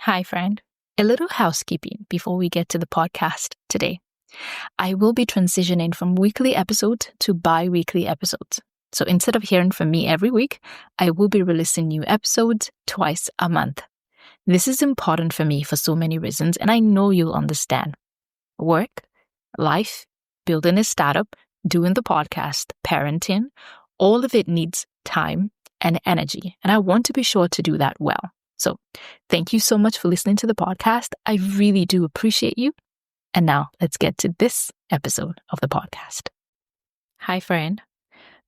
Hi, friend. A little housekeeping before we get to the podcast today. I will be transitioning from weekly episodes to bi-weekly episodes. So instead of hearing from me every week, I will be releasing new episodes twice a month. This is important for me for so many reasons, and I know you'll understand. Work, life, building a startup, doing the podcast, parenting, all of it needs time and energy, and I want to be sure to do that well. So thank you so much for listening to the podcast. I really do appreciate you. And now let's get to this episode of the podcast. Hi, friend.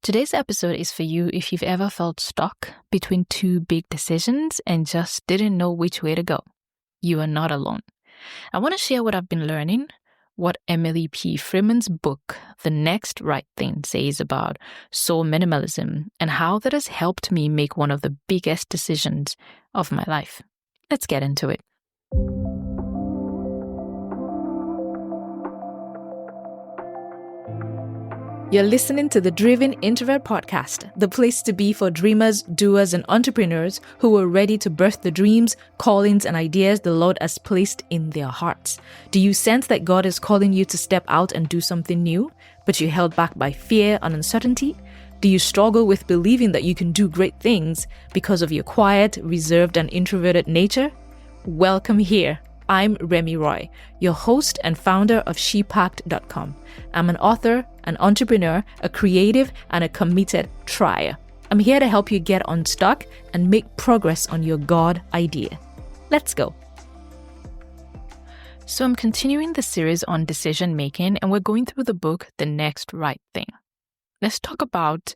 Today's episode is for you if you've ever felt stuck between two big decisions and just didn't know which way to go. You are not alone. I want to share what I've been learning, what Emily P. Freeman's book, The Next Right Thing, says about soul minimalism and how that has helped me make one of the biggest decisions of my life. Let's get into it. You're listening to the Driven Introvert podcast, the place to be for dreamers, doers, and entrepreneurs who are ready to birth the dreams, callings, and ideas the Lord has placed in their hearts. Do you sense that God is calling you to step out and do something new, but you're held back by fear and uncertainty? Do you struggle with believing that you can do great things because of your quiet, reserved, and introverted nature? Welcome here. I'm Remy Roy, your host and founder of shepacked.com. I'm an author, an entrepreneur, a creative, and a committed trier. I'm here to help you get unstuck and make progress on your God idea. Let's go. So I'm continuing the series on decision making, and we're going through the book, The Next Right Thing. Let's talk about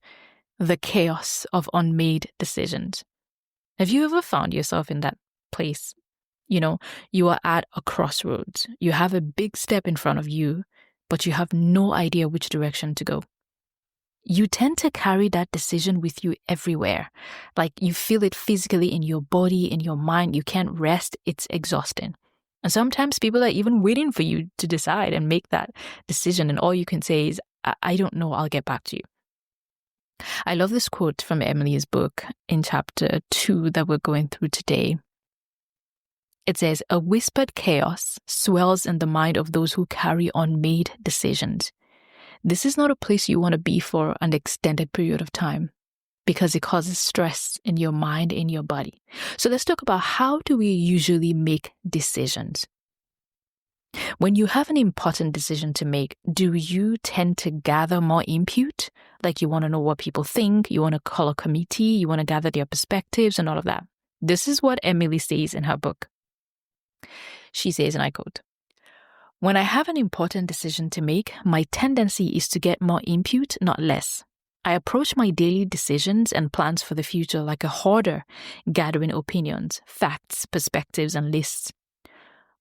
the chaos of unmade decisions. Have you ever found yourself in that place? You are at a crossroads. You have a big step in front of you, but you have no idea which direction to go. You tend to carry that decision with you everywhere. Like you feel it physically in your body, in your mind. You can't rest. It's exhausting. And sometimes people are even waiting for you to decide and make that decision. And all you can say is, I don't know, I'll get back to you. I love this quote from Emily's book in chapter 2 that we're going through today. It says, "A whispered chaos swells in the mind of those who carry unmade decisions. This is not a place you want to be for an extended period of time because it causes stress in your mind, in your body." So let's talk about how do we usually make decisions. When you have an important decision to make, do you tend to gather more input? Like you want to know what people think, you want to call a committee, you want to gather their perspectives and all of that. This is what Emily says in her book. She says, and I quote, "When I have an important decision to make, my tendency is to get more input, not less. I approach my daily decisions and plans for the future like a hoarder, gathering opinions, facts, perspectives, and lists.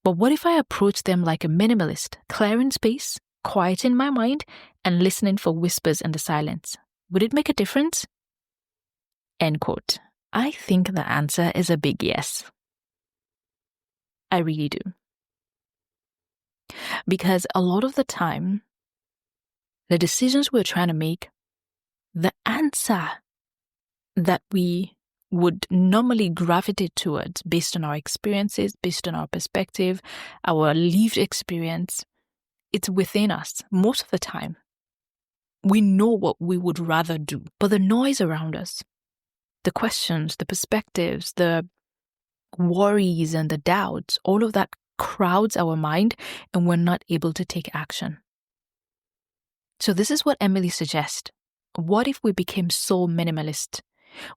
But what if I approach them like a minimalist, clearing space, quieting my mind, and listening for whispers in the silence? Would it make a difference?" End quote. I think the answer is a big yes. I really do. Because a lot of the time, the decisions we're trying to make, the answer that we would normally gravitate towards based on our experiences, based on our perspective, our lived experience, it's within us most of the time. We know what we would rather do, but the noise around us, the questions, the perspectives, the worries and the doubts, all of that crowds our mind and we're not able to take action. So this is what Emily suggests. What if we became so minimalist?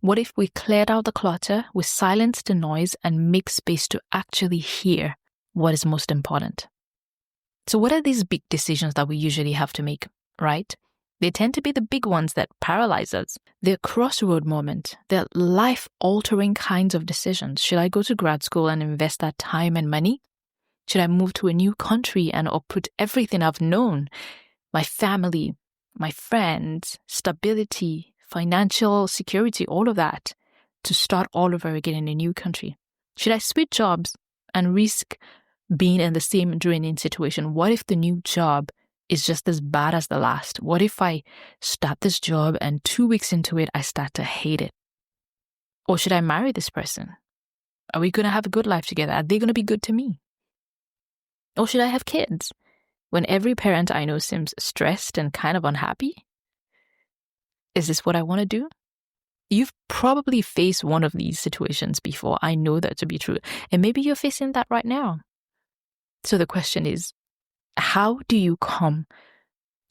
What if we cleared out the clutter, we silenced the noise and make space to actually hear what is most important? So what are these big decisions that we usually have to make, right? They tend to be the big ones that paralyze us. They're crossroad moments. They're life-altering kinds of decisions. Should I go to grad school and invest that time and money? Should I move to a new country and uproot everything I've known? My family, my friends, stability, financial security, all of that, to start all over again in a new country? Should I switch jobs and risk being in the same draining situation? What if the new job is just as bad as the last? What if I start this job and 2 weeks into it, I start to hate it? Or should I marry this person? Are we going to have a good life together? Are they going to be good to me? Or should I have kids when every parent I know seems stressed and kind of unhappy? Is this what I want to do? You've probably faced one of these situations before. I know that to be true. And maybe you're facing that right now. So the question is, how do you come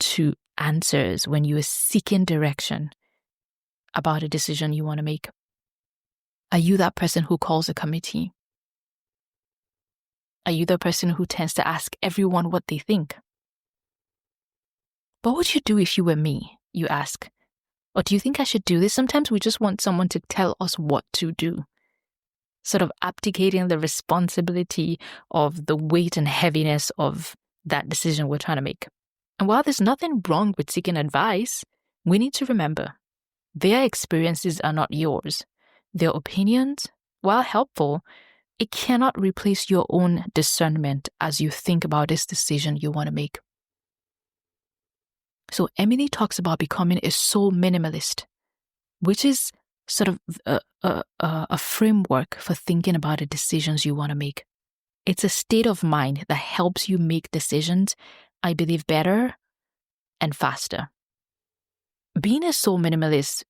to answers when you are seeking direction about a decision you want to make? Are you that person who calls a committee? Are you the person who tends to ask everyone what they think? What would you do if you were me, you ask? Or do you think I should do this? Sometimes we just want someone to tell us what to do, sort of abdicating the responsibility of the weight and heaviness of that decision we're trying to make. And while there's nothing wrong with seeking advice, we need to remember their experiences are not yours. Their opinions, while helpful, it cannot replace your own discernment as you think about this decision you want to make. So Emily talks about becoming a soul minimalist, which is sort of a framework for thinking about the decisions you want to make. It's a state of mind that helps you make decisions, I believe, better and faster. Being a soul minimalist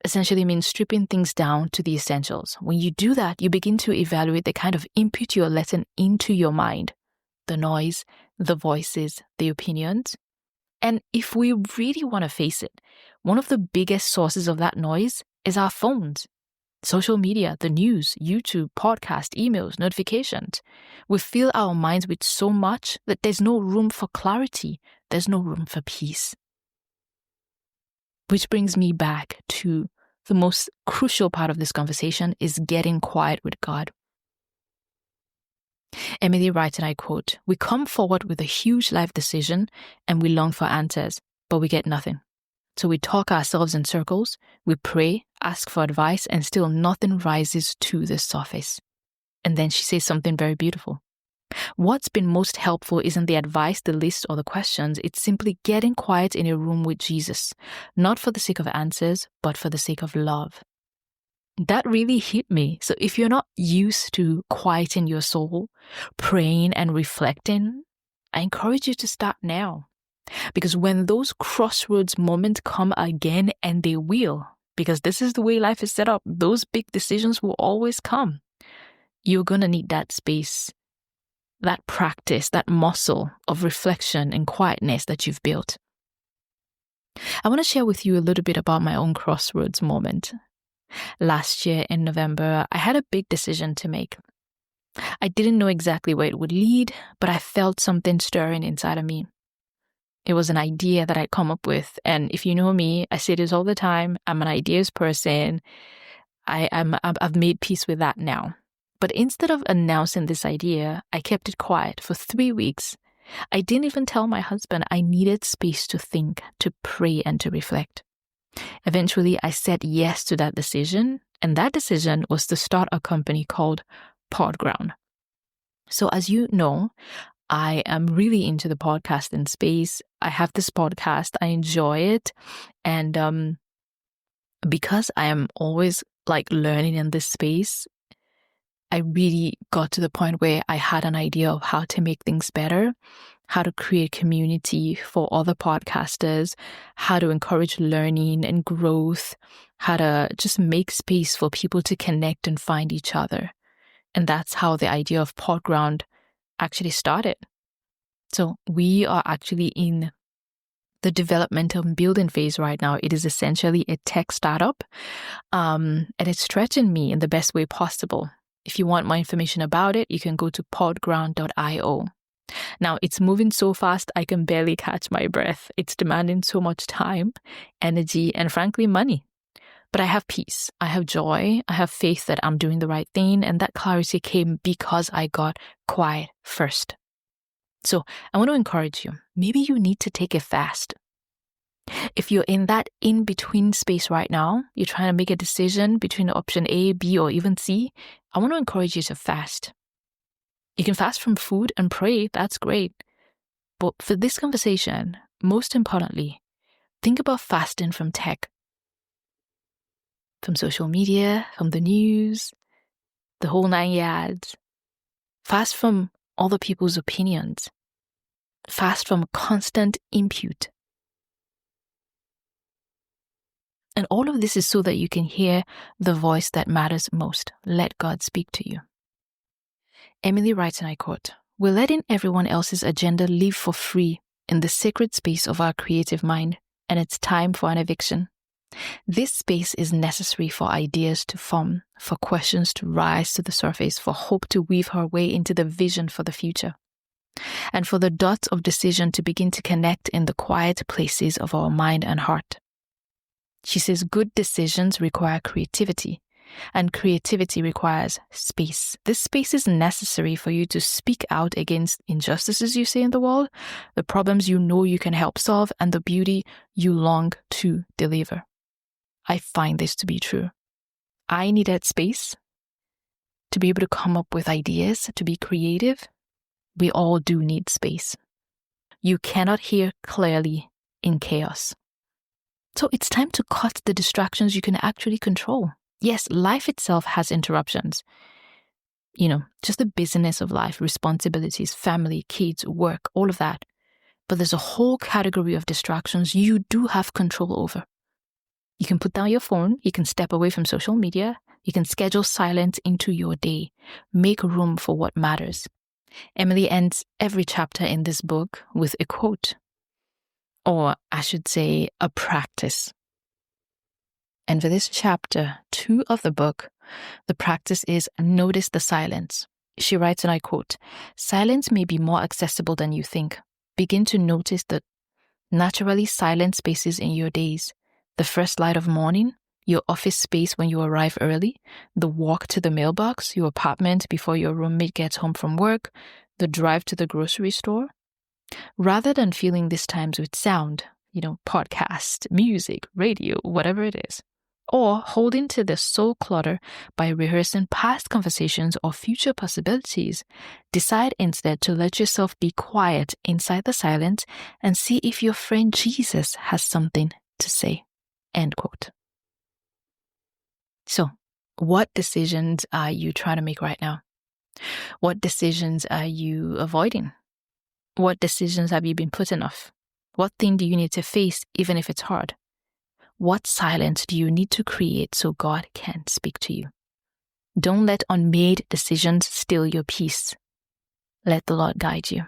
essentially means stripping things down to the essentials. When you do that, you begin to evaluate the kind of input you're letting into your mind, the noise, the voices, the opinions. And if we really want to face it, one of the biggest sources of that noise is our phones, social media, the news, YouTube, podcast, emails, notifications. We fill our minds with so much that there's no room for clarity. There's no room for peace. Which brings me back to the most crucial part of this conversation is getting quiet with God. Emily writes, and I quote, "We come forward with a huge life decision and we long for answers, but we get nothing. So we talk ourselves in circles, we pray, ask for advice, and still nothing rises to the surface." And then she says something very beautiful. What's been most helpful isn't the advice, the list, or the questions. It's simply getting quiet in a room with Jesus, not for the sake of answers, but for the sake of love. That really hit me. So if you're not used to quieting your soul, praying and reflecting, I encourage you to start now. Because when those crossroads moments come again, and they will, because this is the way life is set up, those big decisions will always come. You're going to need that space, that practice, that muscle of reflection and quietness that you've built. I want to share with you a little bit about my own crossroads moment. Last year in November, I had a big decision to make. I didn't know exactly where it would lead, but I felt something stirring inside of me. It was an idea that I'd come up with. And if you know me, I say this all the time. I'm an ideas person. I've made peace with that now. But instead of announcing this idea, I kept it quiet for 3 weeks. I didn't even tell my husband I needed space to think, to pray, and to reflect. Eventually, I said yes to that decision, and that decision was to start a company called Podground. So as you know, I am really into the podcasting space. I have this podcast. I enjoy it. And because I am always learning in this space, I really got to the point where I had an idea of how to make things better, how to create community for other podcasters, how to encourage learning and growth, how to just make space for people to connect and find each other. And that's how the idea of Podground actually started. So we are actually in the developmental and building phase right now. It is essentially a tech startup, and it's stretching me in the best way possible. If you want more information about it, you can go to podground.io. Now, it's moving so fast, I can barely catch my breath. It's demanding so much time, energy, and frankly, money. But I have peace, I have joy, I have faith that I'm doing the right thing, and that clarity came because I got quiet first. So I want to encourage you. Maybe you need to take a fast. If you're in that in-between space right now, you're trying to make a decision between option A, B, or even C, I want to encourage you to fast. You can fast from food and pray, that's great. But for this conversation, most importantly, think about fasting from tech, from social media, from the news, the whole 9 yards. Fast from other people's opinions. Fast from constant input. And all of this is so that you can hear the voice that matters most. Let God speak to you. Emily writes, and I quote, "We're letting everyone else's agenda live for free in the sacred space of our creative mind, and it's time for an eviction. This space is necessary for ideas to form, for questions to rise to the surface, for hope to weave her way into the vision for the future, and for the dots of decision to begin to connect in the quiet places of our mind and heart." She says good decisions require creativity, and creativity requires space. This space is necessary for you to speak out against injustices you see in the world, the problems you know you can help solve, and the beauty you long to deliver. I find this to be true. I needed space to be able to come up with ideas, to be creative. We all do need space. You cannot hear clearly in chaos. So it's time to cut the distractions you can actually control. Yes, life itself has interruptions. Just the busyness of life, responsibilities, family, kids, work, all of that. But there's a whole category of distractions you do have control over. You can put down your phone, you can step away from social media, you can schedule silence into your day, make room for what matters. Emily ends every chapter in this book with a quote, or I should say a practice. And for this chapter 2 of the book, the practice is notice the silence. She writes, and I quote, "Silence may be more accessible than you think. Begin to notice the naturally silent spaces in your days. The first light of morning, your office space when you arrive early, the walk to the mailbox, your apartment before your roommate gets home from work, the drive to the grocery store. Rather than filling these times with sound, podcast, music, radio, whatever it is, or holding to the soul clutter by rehearsing past conversations or future possibilities, decide instead to let yourself be quiet inside the silence and see if your friend Jesus has something to say." End quote. So, what decisions are you trying to make right now? What decisions are you avoiding? What decisions have you been putting off? What thing do you need to face even if it's hard? What silence do you need to create so God can speak to you? Don't let unmade decisions steal your peace. Let the Lord guide you.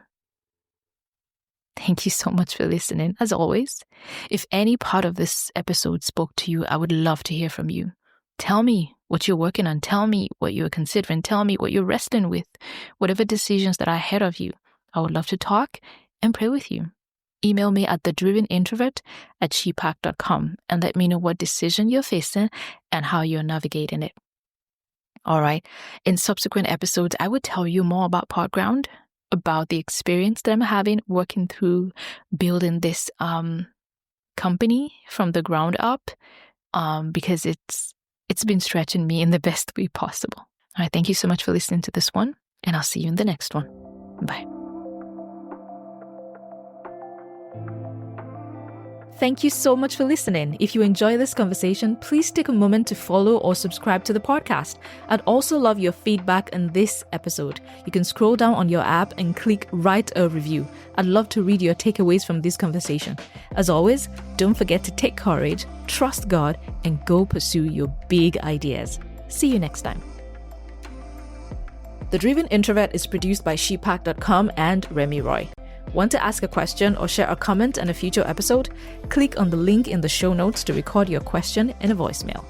Thank you so much for listening. As always, if any part of this episode spoke to you, I would love to hear from you. Tell me what you're working on. Tell me what you're considering. Tell me what you're wrestling with. Whatever decisions that are ahead of you, I would love to talk and pray with you. Email me at thedrivenintrovert@shepack.com and let me know what decision you're facing and how you're navigating it. All right. In subsequent episodes, I would tell you more about Podground, about the experience that I'm having working through building this company from the ground up, because it's been stretching me in the best way possible. All right. Thank you so much for listening to this one, and I'll see you in the next one. Bye. Thank you so much for listening. If you enjoy this conversation, please take a moment to follow or subscribe to the podcast. I'd also love your feedback on this episode. You can scroll down on your app and click write a review. I'd love to read your takeaways from this conversation. As always, don't forget to take courage, trust God, and go pursue your big ideas. See you next time. The Driven Introvert is produced by shepack.com and Remy Roy. Want to ask a question or share a comment on a future episode? Click on the link in the show notes to record your question in a voicemail.